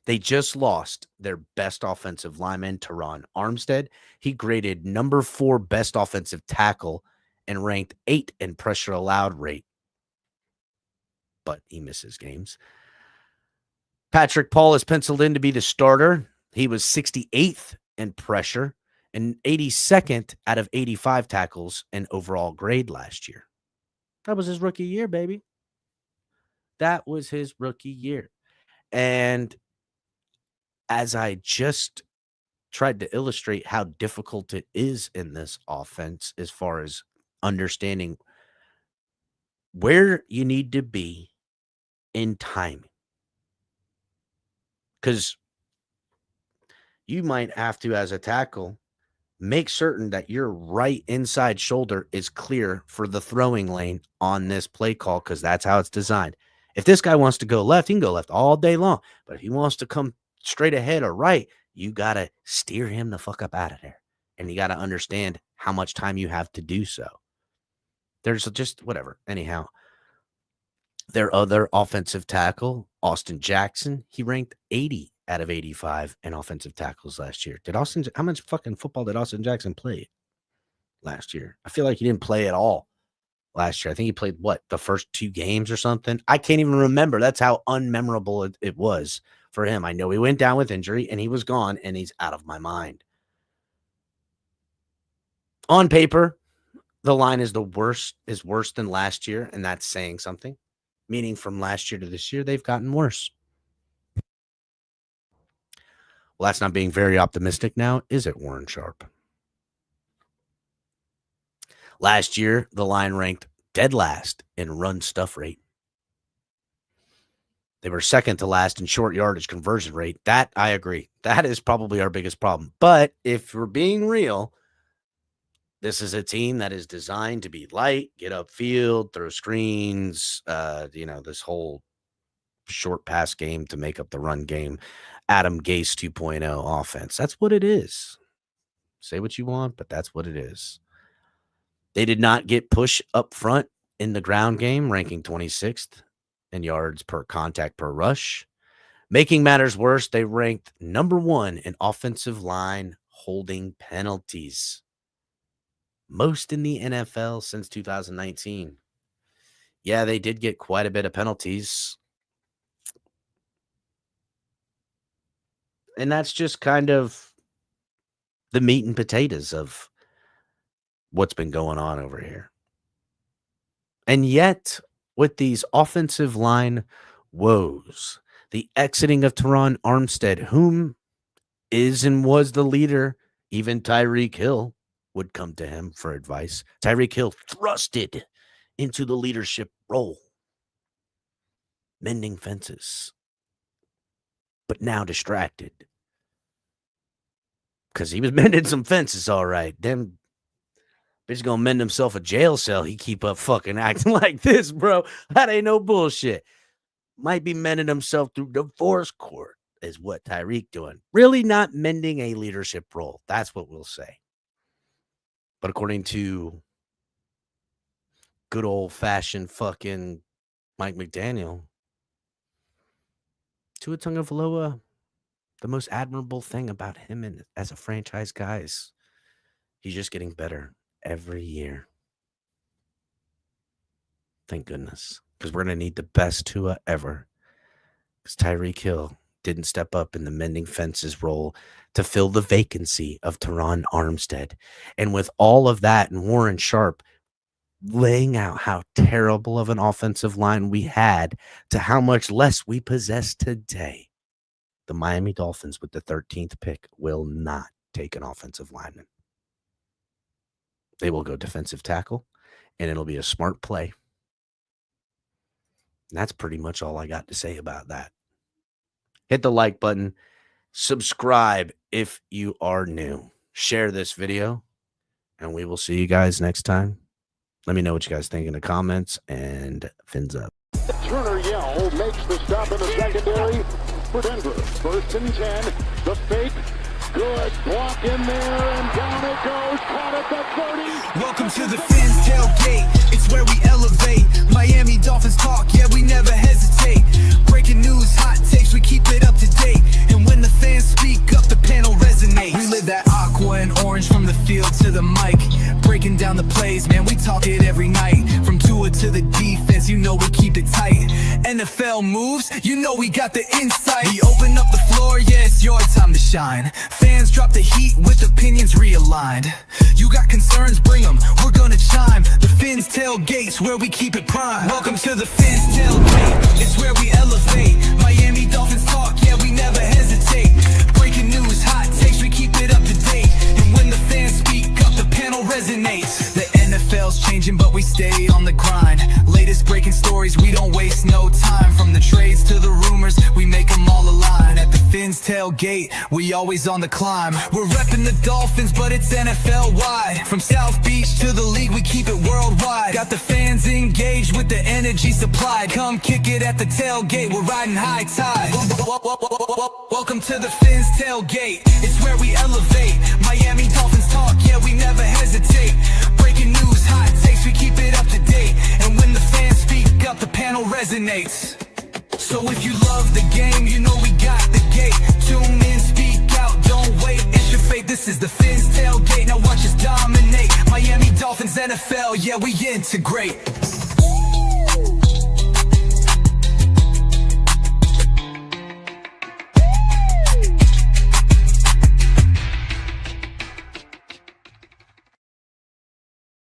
They just lost their best offensive lineman, Terron Armstead. He graded number 4 best offensive tackle and ranked 8 in pressure allowed rate. But he misses games. Patrick Paul is penciled in to be the starter. He was 68th in pressure and 82nd out of 85 tackles in overall grade last year. That was his rookie year, baby. That was his rookie year. And as I just tried to illustrate how difficult it is in this offense as far as understanding where you need to be in timing. Because you might have to, as a tackle, make certain that your right inside shoulder is clear for the throwing lane on this play call, because that's how it's designed. If this guy wants to go left, he can go left all day long. But if he wants to come straight ahead or right, you got to steer him the fuck up out of there. And you got to understand how much time you have to do so. There's just whatever. Anyhow, their other offensive tackle, Austin Jackson, he ranked 80 out of 85 in offensive tackles last year. How much fucking football did Austin Jackson play last year? I feel like he didn't play at all last year. I think he played, the first 2 games or something? I can't even remember. That's how unmemorable it was for him. I know he went down with injury and he was gone, and he's out of my mind. On paper, the line is worse than last year, and that's saying something. Meaning from last year to this year, they've gotten worse. Well, that's not being very optimistic now, is it, Warren Sharp? Last year, the line ranked dead last in run stuff rate. They were second to last in short yardage conversion rate. That, I agree. That is probably our biggest problem. But if we're being real, this is a team that is designed to be light, get upfield, throw screens, this whole short pass game to make up the run game. Adam Gase 2.0 offense. That's what it is. Say what you want, but that's what it is. They did not get push up front in the ground game, ranking 26th in yards per contact per rush. Making matters worse, they ranked number 1 in offensive line holding penalties. Most in the NFL since 2019. Yeah, they did get quite a bit of penalties. And that's just kind of the meat and potatoes of what's been going on over here. And yet, with these offensive line woes, the exiting of Terron Armstead, whom is and was the leader, even Tyreek Hill would come to him for advice. Tyreek Hill thrusted into the leadership role, mending fences, but now distracted because he was mending some fences, all right. Then bitch gonna mend himself a jail cell. He keep up fucking acting like this, bro. That ain't no bullshit. Might be mending himself through divorce court is what Tyreek doing. Really not mending a leadership role. That's what we'll say. But according to good old-fashioned fucking Mike McDaniel, Tua Tagovailoa, the most admirable thing about him and as a franchise guy is he's just getting better every year. Thank goodness. Because we're going to need the best Tua ever. Because Tyreek Hill didn't step up in the mending fences role to fill the vacancy of Terron Armstead. And with all of that and Warren Sharp laying out how terrible of an offensive line we had to how much less we possess today, the Miami Dolphins with the 13th pick will not take an offensive lineman. They will go defensive tackle, and it'll be a smart play. And that's pretty much all I got to say about that. Hit the like button. Subscribe if you are new. Share this video, and we will see you guys next time. Let me know what you guys think in the comments, and fins up. Turner Yell makes the stop in the secondary for Denver. 1st and 10. The fake. Good block in there, and down it goes. Caught at the 30. Welcome to the Fins Tailgate. It's where we elevate. Miami Dolphins talk, yeah, we never hesitate. Breaking news, hot takes, we keep it up to date. And when the fans speak up, the panel resonates. We live that aqua and orange from the field to the mic. Breaking down the plays, man, we talk it every night. From Tua to the defense, you know we keep it tight. NFL moves, you know we got the insight. We open up the floor, yeah, it's your time to shine. Fans drop the heat with opinions realigned. You got concerns, bring them, we're gonna chime. The Fins Tailgate's where we keep it prime. Welcome to the Fins Tailgate, it's where we elevate. Miami Dolphins talk, yeah, we never hesitate. Breaking news, hot takes, we keep it up to date. And when the fans speak up, the panel resonates. The NFL's changing, but we stay on the grind. Latest breaking stories, we don't waste no time. From the trades to the rumors, we make them all align. At the Fins Tailgate, we always on the climb. We're repping the Dolphins, but it's NFL wide. From South Beach to the league, we keep it worldwide. Got the fans engaged with the energy supplied. Come kick it at the tailgate, we're riding high tide. Welcome to the Fins Tailgate, it's where we elevate. Miami Dolphins talk, yeah, we never hesitate. Breaking news, hot takes, we keep it up to date. And when the fans speak up, the panel resonates. So if you love the game, you know we got the gate. Tune in, speak out, don't wait, it's your fate. This is the Fins Tailgate, now watch us dominate. Miami Dolphins, NFL, yeah, we integrate.